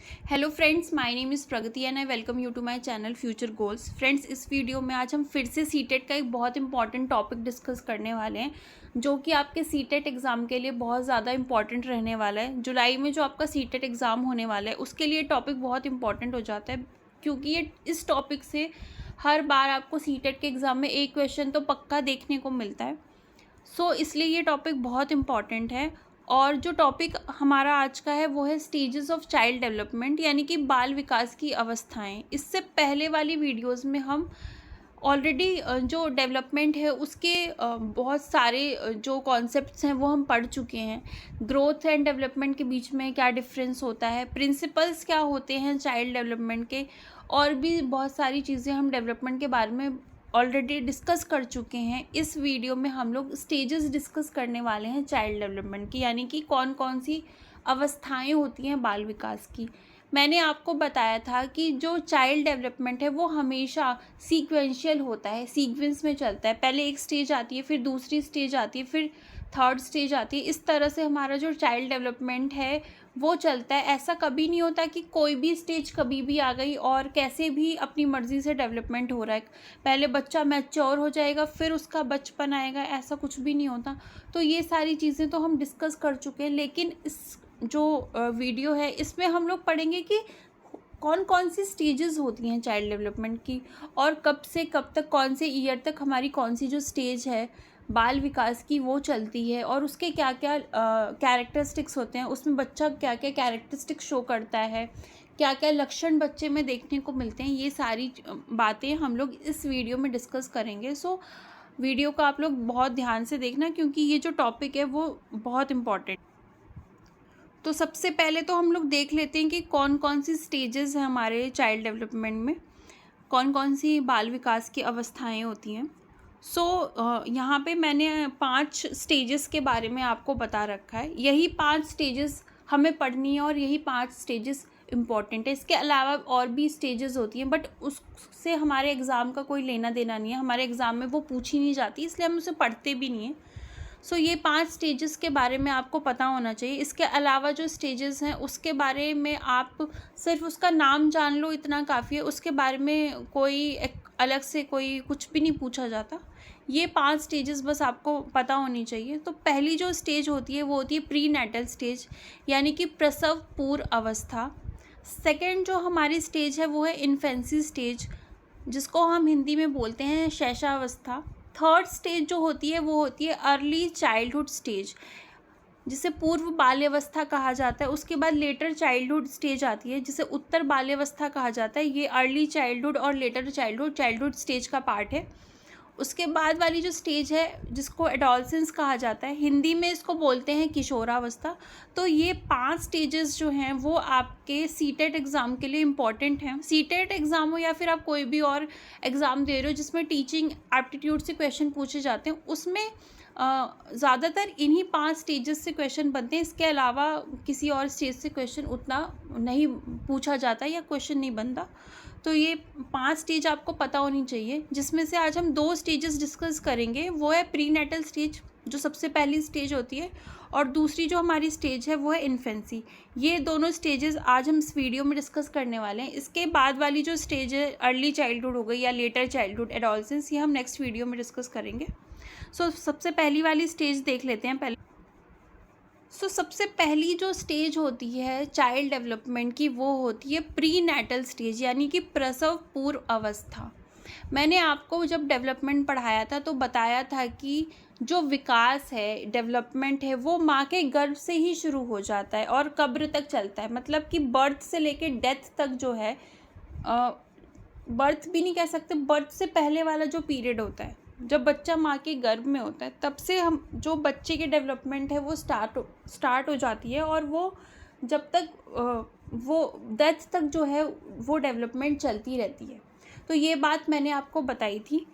Hello friends, my name is Pragati and I welcome you to my channel future goals. Friends, इस video में आज हम फिर से सीटेट का एक बहुत इंपॉर्टेंट टॉपिक डिस्कस करने वाले हैं, जो कि आपके सीटेट एग्ज़ाम के लिए बहुत ज़्यादा इंपॉर्टेंट रहने वाला है। जुलाई में जो आपका सीटेट एग्ज़ाम होने वाला है, उसके लिए टॉपिक बहुत इंपॉर्टेंट हो जाता है, क्योंकि ये इस टॉपिक से हर बार आपको सीटेट के एग्ज़ाम में एक क्वेश्चन तो पक्का देखने को मिलता है। इसलिए ये टॉपिक बहुत इम्पॉर्टेंट है। और जो टॉपिक हमारा आज का है वो है स्टेजेस ऑफ चाइल्ड डेवलपमेंट, यानी कि बाल विकास की अवस्थाएं। इससे पहले वाली वीडियोस में हम ऑलरेडी जो डेवलपमेंट है उसके बहुत सारे जो कॉन्सेप्ट्स हैं वो हम पढ़ चुके हैं। ग्रोथ एंड डेवलपमेंट के बीच में क्या डिफरेंस होता है, प्रिंसिपल्स क्या होते हैं चाइल्ड डेवलपमेंट के, और भी बहुत सारी चीज़ें हम डेवलपमेंट के बारे में ऑलरेडी डिस्कस कर चुके हैं। इस वीडियो में हम लोग स्टेजेस डिस्कस करने वाले हैं चाइल्ड डेवलपमेंट की, यानी कि कौन कौन सी अवस्थाएं होती हैं बाल विकास की। मैंने आपको बताया था कि जो चाइल्ड डेवलपमेंट है वो हमेशा सीक्वेंशियल होता है, सीक्वेंस में चलता है। पहले एक स्टेज आती है, फिर दूसरी स्टेज आती है, फिर थर्ड स्टेज आती है। इस तरह से हमारा जो चाइल्ड डेवलपमेंट है वो चलता है। ऐसा कभी नहीं होता कि कोई भी स्टेज कभी भी आ गई और कैसे भी अपनी मर्ज़ी से डेवलपमेंट हो रहा है। पहले बच्चा मैच्योर हो जाएगा, फिर उसका बचपन आएगा, ऐसा कुछ भी नहीं होता। तो ये सारी चीज़ें तो हम डिस्कस कर चुके हैं, लेकिन इस जो वीडियो है इसमें हम लोग पढ़ेंगे कि कौन कौन सी स्टेजेस होती हैं चाइल्ड डेवलपमेंट की, और कब से कब तक, कौन से ईयर तक हमारी कौन सी जो स्टेज है बाल विकास की वो चलती है, और उसके क्या क्या कैरेक्टरिस्टिक्स होते हैं, उसमें बच्चा क्या क्या कैरेक्टरिस्टिक्स शो करता है, क्या क्या लक्षण बच्चे में देखने को मिलते हैं। ये सारी बातें हम लोग इस वीडियो में डिस्कस करेंगे। वीडियो को आप लोग बहुत ध्यान से देखना, क्योंकि ये जो टॉपिक है वो बहुत इम्पॉर्टेंट। तो सबसे पहले तो हम लोग देख लेते हैं कि कौन कौन सी स्टेजेस हैं हमारे चाइल्ड डेवलपमेंट में, कौन कौन सी बाल विकास की अवस्थाएं होती हैं। यहाँ पे मैंने 5 स्टेजेस के बारे में आपको बता रखा है। यही 5 स्टेजेस हमें पढ़नी है और यही 5 स्टेजेस इम्पॉर्टेंट है। इसके अलावा और भी स्टेजेस होती हैं, बट उससे हमारे एग्ज़ाम का कोई लेना देना नहीं है। हमारे एग्ज़ाम में वो पूछी नहीं जाती, इसलिए हम उसे पढ़ते भी नहीं हैं। ये 5 स्टेजेस के बारे में आपको पता होना चाहिए। इसके अलावा जो स्टेजेस हैं उसके बारे में आप सिर्फ उसका नाम जान लो, इतना काफ़ी है। उसके बारे में कोई एक अलग से कोई कुछ भी नहीं पूछा जाता। ये 5 स्टेजेस बस आपको पता होनी चाहिए। तो पहली जो स्टेज होती है वो होती है प्री नेटल स्टेज, यानी कि प्रसव पूर्व अवस्था। सेकेंड जो हमारी स्टेज है वो है इन्फेंसी स्टेज, जिसको हम हिंदी में बोलते हैं शैशवावस्था। थर्ड स्टेज जो होती है वो होती है अर्ली चाइल्डहुड स्टेज, जिसे पूर्व बाल्यावस्था कहा जाता है। उसके बाद लेटर चाइल्डहुड स्टेज आती है, जिसे उत्तर बाल्यावस्था कहा जाता है। ये अर्ली चाइल्डहुड और लेटर चाइल्डहुड स्टेज का पार्ट है। उसके बाद वाली जो स्टेज है जिसको एडोलसेंस कहा जाता है, हिंदी में इसको बोलते हैं किशोरावस्था। तो ये 5 स्टेजेस जो हैं वो आपके सीटेट एग्ज़ाम के लिए इम्पॉर्टेंट हैं। सीटेट एग्ज़ाम हो या फिर आप कोई भी और एग्ज़ाम दे रहे हो जिसमें टीचिंग एप्टीट्यूड से क्वेश्चन पूछे जाते हैं, उसमें ज़्यादातर इन्हीं 5 स्टेजेस से क्वेश्चन बनते हैं। इसके अलावा किसी और स्टेज से क्वेश्चन उतना नहीं पूछा जाता या क्वेश्चन नहीं बनता। तो ये 5 स्टेज आपको पता होनी चाहिए, जिसमें से आज हम 2 स्टेजेस डिस्कस करेंगे। वो है प्री नेटल स्टेज, जो सबसे पहली स्टेज होती है, और दूसरी जो हमारी स्टेज है वो है इन्फेंसी। ये दोनों स्टेजेस आज हम इस वीडियो में डिस्कस करने वाले हैं। इसके बाद वाली जो स्टेज है अर्ली चाइल्डहुड हो गई या लेटर चाइल्डहुड एडोलसेंस, ये हम नेक्स्ट वीडियो में डिस्कस करेंगे। सबसे पहली वाली स्टेज देख लेते हैं पहले। सबसे पहली जो स्टेज होती है चाइल्ड डेवलपमेंट की वो होती है प्री नेटल स्टेज, यानी कि प्रसव पूर्व अवस्था। मैंने आपको जब डेवलपमेंट पढ़ाया था तो बताया था कि जो विकास है, डेवलपमेंट है, वो माँ के गर्भ से ही शुरू हो जाता है और कब्र तक चलता है। मतलब कि बर्थ से लेके डेथ तक जो है, बर्थ भी नहीं कह सकते, बर्थ से पहले वाला जो पीरियड होता है, जब बच्चा माँ के गर्भ में होता है, तब से हम जो बच्चे की डेवलपमेंट है वो स्टार्ट हो जाती है, और वो जब तक वो डेथ तक जो है वो डेवलपमेंट चलती रहती है। तो ये बात मैंने आपको बताई थी।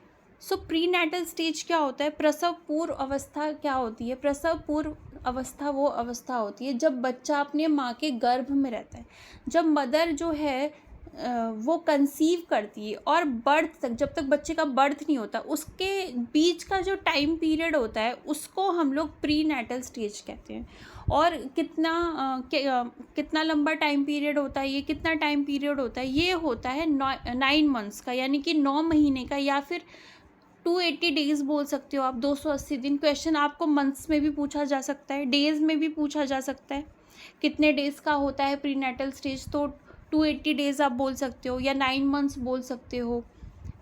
प्री नेटल स्टेज क्या होता है, प्रसव पूर्व अवस्था क्या होती है। प्रसव पूर्व अवस्था वो अवस्था होती है जब बच्चा अपने माँ के गर्भ में रहता है, जब मदर जो है वो कंसीव करती है और बर्थ तक, जब तक बच्चे का बर्थ नहीं होता उसके बीच का जो टाइम पीरियड होता है उसको हम लोग प्री नेटल स्टेज कहते हैं। और कितना लंबा टाइम पीरियड होता है, ये कितना टाइम पीरियड होता है, ये होता है 9 मंथ्स का, यानी कि 9 महीने का, या फिर 280 डेज़ बोल सकते हो आप, 280 दिन। क्वेश्चन आपको मंथ्स में भी पूछा जा सकता है, डेज़ में भी पूछा जा सकता है, कितने डेज़ का होता है प्री नेटल स्टेज, तो 280 डेज़ आप बोल सकते हो, या 9 मंथ्स बोल सकते हो,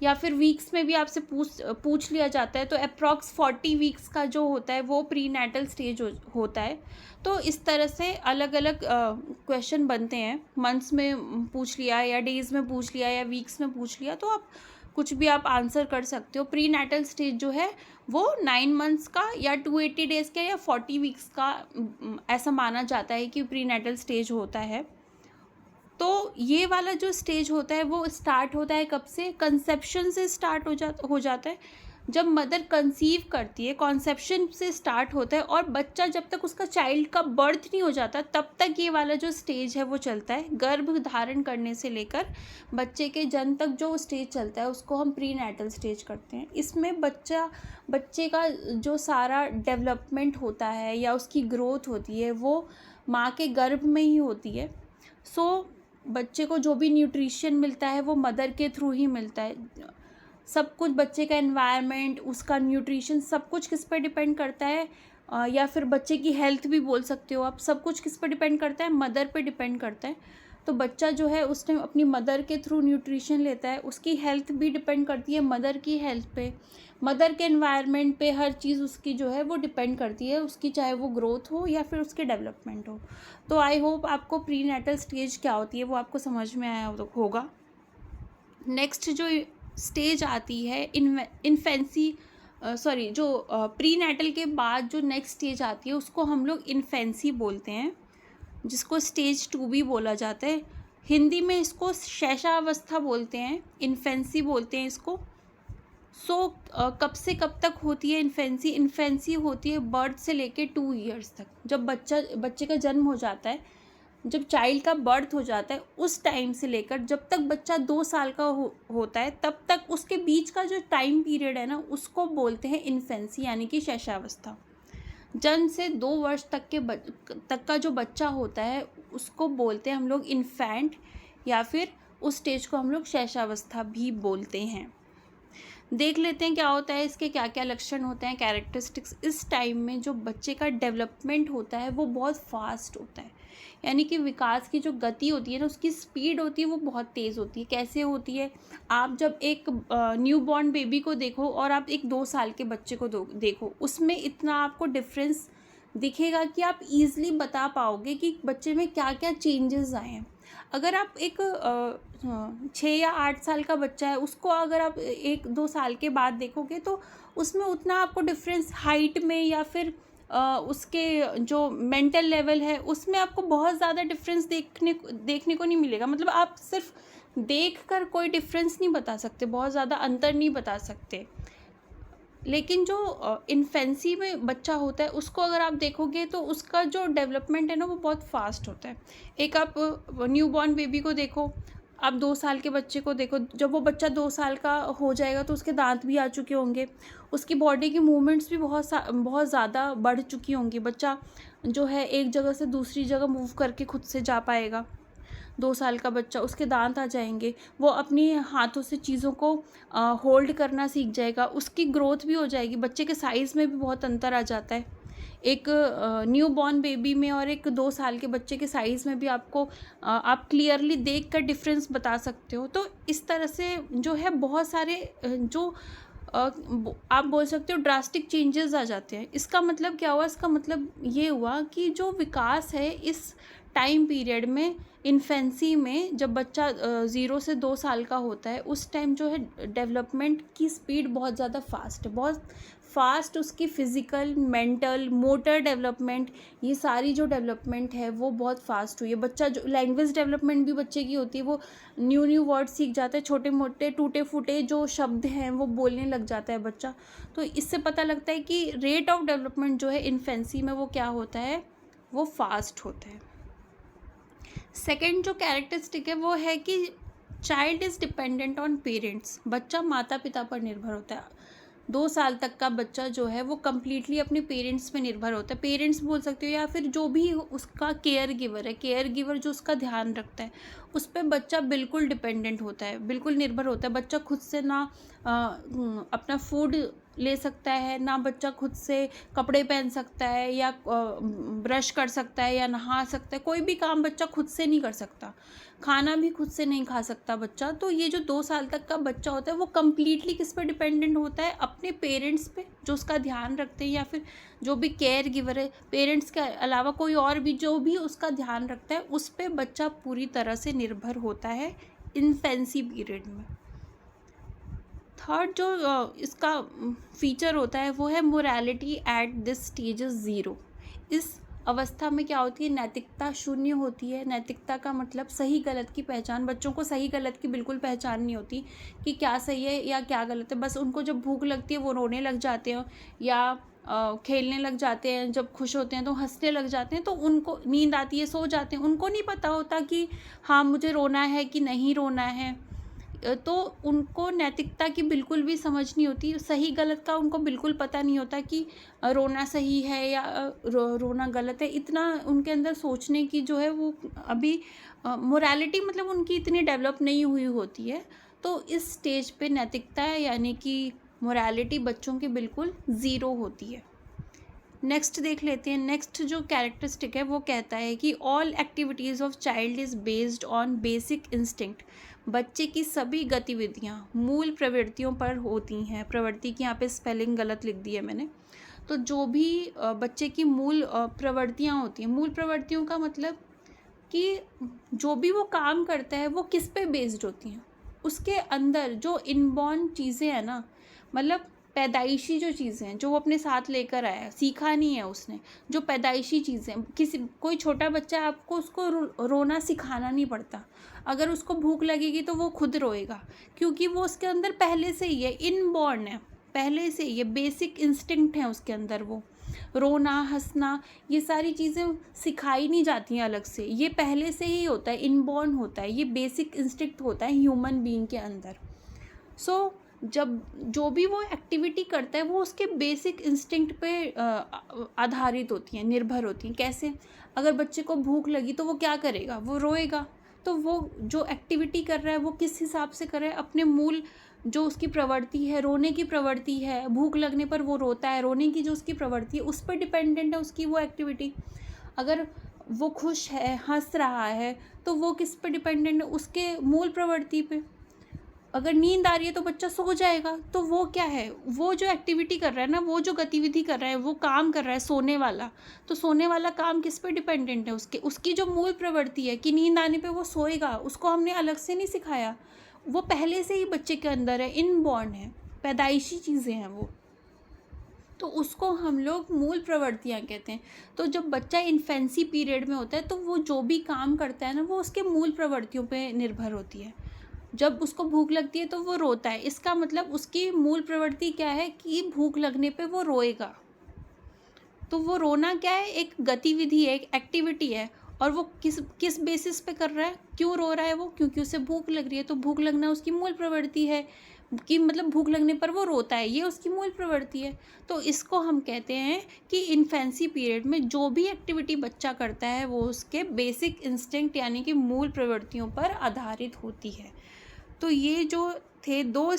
या फिर वीक्स में भी आपसे पूछ लिया जाता है। तो अप्रॉक्स 40 वीक्स का जो होता है वो प्री नेटल स्टेज होता है। तो इस तरह से अलग अलग क्वेश्चन बनते हैं, मंथ्स में पूछ लिया या डेज़ में पूछ लिया या वीक्स में पूछ लिया, तो आप कुछ भी आप आंसर कर सकते हो। प्री नेटल स्टेज जो है वो 9 मंथ्स का या 280 डेज़ का या 40 वीक्स का ऐसा माना जाता है कि प्री नेटल स्टेज होता है। तो ये वाला जो स्टेज होता है वो स्टार्ट होता है कब से? कंसेप्शन से स्टार्ट हो जाता है। जब मदर कंसीव करती है, कॉन्सेप्शन से स्टार्ट होता है, और बच्चा जब तक उसका चाइल्ड का बर्थ नहीं हो जाता तब तक ये वाला जो स्टेज है वो चलता है। गर्भ धारण करने से लेकर बच्चे के जन्म तक जो स्टेज चलता है उसको हम प्री नेटल स्टेज करते हैं। इसमें बच्चे का जो सारा डेवलपमेंट होता है या उसकी ग्रोथ होती है वो माँ के गर्भ में ही होती है। बच्चे को जो भी न्यूट्रिशन मिलता है वो मदर के थ्रू ही मिलता है। सब कुछ बच्चे का एनवायरनमेंट, उसका न्यूट्रिशन, सब कुछ किस पर डिपेंड करता है, या फिर बच्चे की हेल्थ भी बोल सकते हो आप, सब कुछ किस पर डिपेंड करता है? मदर पे डिपेंड करता है। तो बच्चा जो है उस टाइम अपनी मदर के थ्रू न्यूट्रिशन लेता है, उसकी हेल्थ भी डिपेंड करती है मदर की हेल्थ पे, मदर के एनवायरनमेंट पे, हर चीज़ उसकी जो है वो डिपेंड करती है उसकी, चाहे वो ग्रोथ हो या फिर उसके डेवलपमेंट हो। तो आई होप आपको प्री नेटल स्टेज क्या होती है वो आपको समझ में आया होगा। नेक्स्ट जो स्टेज आती है इन्फेंसी, जो प्री नेटल के बाद जो नेक्स्ट स्टेज आती है उसको हम लोग इन्फेंसी बोलते हैं, जिसको स्टेज 2 भी बोला जाता है। हिंदी में इसको शैशवावस्था बोलते हैं, इन्फेंसी बोलते हैं इसको। कब से कब तक होती है इन्फेंसी? इन्फेंसी होती है बर्थ से लेके 2 ईयर्स तक। जब बच्चे का जन्म हो जाता है, जब चाइल्ड का बर्थ हो जाता है, उस टाइम से लेकर जब तक बच्चा 2 साल का होता है तब तक उसके बीच का जो टाइम पीरियड है ना उसको बोलते हैं इन्फेंसी, यानी कि शैशवावस्था। जन्म से 2 वर्ष तक का जो बच्चा होता है उसको बोलते हैं हम लोग इन्फेंट, या फिर उस स्टेज को हम लोग शैशवावस्था भी बोलते हैं। देख लेते हैं क्या होता है, इसके क्या क्या लक्षण होते हैं, कैरेक्टरिस्टिक्स। इस टाइम में जो बच्चे का डेवलपमेंट होता है वो बहुत फास्ट होता है, यानी कि विकास की जो गति होती है ना, उसकी स्पीड होती है वो बहुत तेज़ होती है। कैसे होती है? आप जब एक न्यू बॉर्न बेबी को देखो और आप एक 2 साल के बच्चे को देखो, उसमें इतना आपको डिफरेंस दिखेगा कि आप ईज़िली बता पाओगे कि बच्चे में क्या क्या चेंजेस आए हैं। अगर आप एक 6 या 8 साल का बच्चा है उसको अगर आप 1-2 साल के बाद देखोगे तो उसमें उतना आपको डिफरेंस हाइट में या फिर उसके जो मेंटल लेवल है उसमें आपको बहुत ज़्यादा डिफरेंस देखने को नहीं मिलेगा। मतलब आप सिर्फ देख कर कोई डिफरेंस नहीं बता सकते, बहुत ज़्यादा अंतर नहीं बता सकते। लेकिन जो इन्फेंसी में बच्चा होता है उसको अगर आप देखोगे तो उसका जो डेवलपमेंट है ना वो बहुत फास्ट होता है। एक आप न्यू बॉर्न बेबी को देखो, आप 2 साल के बच्चे को देखो, जब वो बच्चा 2 साल का हो जाएगा तो उसके दांत भी आ चुके होंगे, उसकी बॉडी की मूवमेंट्स भी बहुत ज़्यादा बढ़ चुकी होंगी। बच्चा जो है एक जगह से दूसरी जगह मूव करके खुद से जा पाएगा। 2 साल का बच्चा, उसके दांत आ जाएंगे, वो अपनी हाथों से चीज़ों को होल्ड करना सीख जाएगा, उसकी ग्रोथ भी हो जाएगी। बच्चे के साइज़ में भी बहुत अंतर आ जाता है एक न्यू बॉर्न बेबी में और एक 2 साल के बच्चे के साइज़ में भी आप क्लियरली देख कर डिफरेंस बता सकते हो। तो इस तरह से जो है बहुत सारे आप बोल सकते हो ड्रास्टिक चेंजेस आ जाते हैं। इसका मतलब क्या हुआ? इसका मतलब ये हुआ कि जो विकास है इस टाइम पीरियड में, इन्फेंसी में, जब बच्चा 0 से 2 साल का होता है उस टाइम जो है डेवलपमेंट की स्पीड बहुत ज़्यादा फास्ट है, बहुत फास्ट उसकी फ़िज़िकल, मेंटल, मोटर डेवलपमेंट, ये सारी जो डेवलपमेंट है वो बहुत फास्ट हुई है। बच्चा जो लैंग्वेज डेवलपमेंट भी बच्चे की होती है, वो न्यू वर्ड सीख जाता है, छोटे मोटे टूटे फूटे जो शब्द हैं वो बोलने लग जाता है बच्चा। तो इससे पता लगता है कि रेट ऑफ डेवलपमेंट जो है इन्फेंसी में वो क्या होता है, वो फास्ट होता है। सेकेंड जो कैरेक्टरिस्टिक है वो है कि child is dependent on parents, बच्चा माता पिता पर निर्भर होता है। 2 साल तक का बच्चा जो है वो कम्प्लीटली अपने पेरेंट्स पे निर्भर होता है। पेरेंट्स बोल सकते हो या फिर जो भी उसका केयर गिवर है, केयर गिवर जो उसका ध्यान रखता है, उस पे बच्चा बिल्कुल डिपेंडेंट होता है, बिल्कुल निर्भर होता है। बच्चा खुद से ना अपना फूड ले सकता है, ना बच्चा खुद से कपड़े पहन सकता है या ब्रश कर सकता है या नहा सकता है। कोई भी काम बच्चा खुद से नहीं कर सकता, खाना भी खुद से नहीं खा सकता बच्चा। तो ये जो 2 साल तक का बच्चा होता है वो कम्प्लीटली किस पर डिपेंडेंट होता है? अपने पेरेंट्स पे, जो उसका ध्यान रखते हैं या फिर जो भी केयर गिवर है, पेरेंट्स के अलावा कोई और भी जो भी उसका ध्यान रखता है, उस पर बच्चा पूरी तरह से निर्भर होता है इन्फेंसी पीरियड में। थर्ड जो इसका फीचर होता है वो है morality at this stage is zero. इस अवस्था में क्या होती है? नैतिकता शून्य होती है। नैतिकता का मतलब सही गलत की पहचान। बच्चों को सही गलत की बिल्कुल पहचान नहीं होती कि क्या सही है या क्या गलत है। बस उनको जब भूख लगती है वो रोने लग जाते हैं या खेलने लग जाते हैं, जब खुश होते हैं तो हंसने लग जाते हैं, तो उनको नींद आती है, सो जाते हैं। उनको नहीं पता होता कि हाँ मुझे रोना है कि नहीं रोना है। तो उनको नैतिकता की बिल्कुल भी समझ नहीं होती, सही गलत का उनको बिल्कुल पता नहीं होता कि रोना सही है या रोना गलत है। इतना उनके अंदर सोचने की जो है वो अभी मोरालिटी मतलब उनकी इतनी डेवलप नहीं हुई होती है। तो इस स्टेज पे नैतिकता यानी कि मोरालिटी बच्चों की बिल्कुल ज़ीरो होती है। नेक्स्ट देख लेते हैं। नेक्स्ट जो कैरेक्टरिस्टिक है वो कहता है कि all activities of child is based on basic instinct. बच्चे की सभी गतिविधियाँ मूल प्रवृत्तियों पर होती हैं। प्रवृत्ति की यहाँ पे स्पेलिंग गलत लिख दी है मैंने। तो जो भी बच्चे की मूल प्रवृत्तियाँ होती हैं, मूल प्रवृत्तियों का मतलब कि जो भी वो काम करता है वो किस पे बेस्ड होती हैं? उसके अंदर जो इनबॉर्न चीज़ें हैं ना, मतलब पैदाइशी जो चीज़ें हैं जो वो अपने साथ लेकर आया है, सीखा नहीं है उसने, जो पैदाइशी चीज़ें, किसी कोई छोटा बच्चा आपको उसको रोना सिखाना नहीं पड़ता। अगर उसको भूख लगेगी तो वो खुद रोएगा, क्योंकि वो उसके अंदर पहले से ही है, इनबॉर्न है, पहले से ये बेसिक इंस्टिंक्ट है उसके अंदर। वो रोना हंसना ये सारी चीज़ें सिखाई नहीं जाती हैं अलग से, ये पहले से ही होता है, इनबॉर्न होता है, ये बेसिक इंस्टिंक्ट होता है ह्यूमन बीइंग के अंदर। सो जब जो भी वो एक्टिविटी करता है वो उसके बेसिक इंस्टिंक्ट पे आधारित होती हैं, निर्भर होती हैं। कैसे? अगर बच्चे को भूख लगी तो वो क्या करेगा? वो रोएगा। तो वो जो एक्टिविटी कर रहा है वो किस हिसाब से कर रहा है? अपने मूल जो उसकी प्रवृत्ति है, रोने की प्रवृत्ति है, भूख लगने पर वो रोता है, रोने की जो उसकी प्रवृत्ति है उस पर डिपेंडेंट है उसकी वो एक्टिविटी। अगर वो खुश है, हंस रहा है, तो वो किस पे डिपेंडेंट है? उसके मूल प्रवृत्ति पे। अगर नींद आ रही है तो बच्चा सो जाएगा। तो वो क्या है? वो जो एक्टिविटी कर रहा है ना, वो जो गतिविधि कर रहा है, वो काम कर रहा है सोने वाला, तो सोने वाला काम किस पे डिपेंडेंट है? उसकी जो मूल प्रवृत्ति है कि नींद आने पे वो सोएगा, उसको हमने अलग से नहीं सिखाया, वो पहले से ही बच्चे के अंदर है, इनबॉर्न है, पैदाइशी चीज़ें हैं वो। तो उसको हम लोग मूल प्रवृत्तियाँ कहते हैं। तो जब बच्चा इन्फेंसी पीरियड में होता है तो वो जो भी काम करता है ना वो उसके मूल प्रवृत्तियों पे निर्भर होती है। जब उसको भूख लगती है तो वो रोता है, इसका मतलब उसकी मूल प्रवृत्ति क्या है कि भूख लगने पे वो रोएगा। तो वो रोना क्या है? एक गतिविधि है, एक एक्टिविटी है, और वो किस किस बेसिस पे कर रहा है? क्यों रो रहा है वो? क्योंकि उसे भूख लग रही है। तो भूख लगना उसकी मूल प्रवृत्ति है कि मतलब भूख लगने पर वो रोता है, ये उसकी मूल प्रवृत्ति है। तो इसको हम कहते हैं कि इन्फेंसी पीरियड में जो भी एक्टिविटी बच्चा करता है वो उसके बेसिक इंस्टिंक्ट यानी कि मूल प्रवृत्तियों पर आधारित होती है। तो ये जो थे दो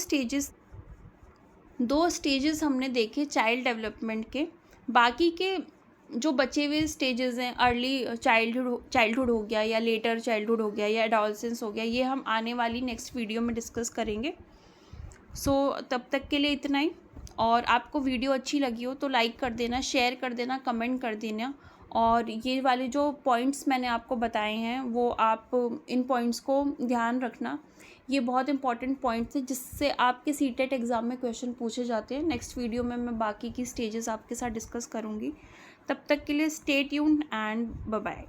स्टेजेस हमने देखे चाइल्ड डेवलपमेंट के। बाकी के जो बचे हुए स्टेजेस हैं, अर्ली चाइल्डहुड हो गया या लेटर चाइल्डहुड हो गया या एडोलसेंस हो गया, ये हम आने वाली नेक्स्ट वीडियो में डिस्कस करेंगे। सो तब तक के लिए इतना ही। और आपको वीडियो अच्छी लगी हो तो लाइक कर देना, शेयर कर देना, कमेंट कर देना। और ये वाले जो पॉइंट्स मैंने आपको बताए हैं वो आप इन पॉइंट्स को ध्यान रखना, ये बहुत इंपॉर्टेंट पॉइंट्स हैं जिससे आपके सीटेट एग्ज़ाम में क्वेश्चन पूछे जाते हैं। नेक्स्ट वीडियो में मैं बाकी की स्टेजेस आपके साथ डिस्कस करूँगी। तब तक के लिए stay tuned and bye bye.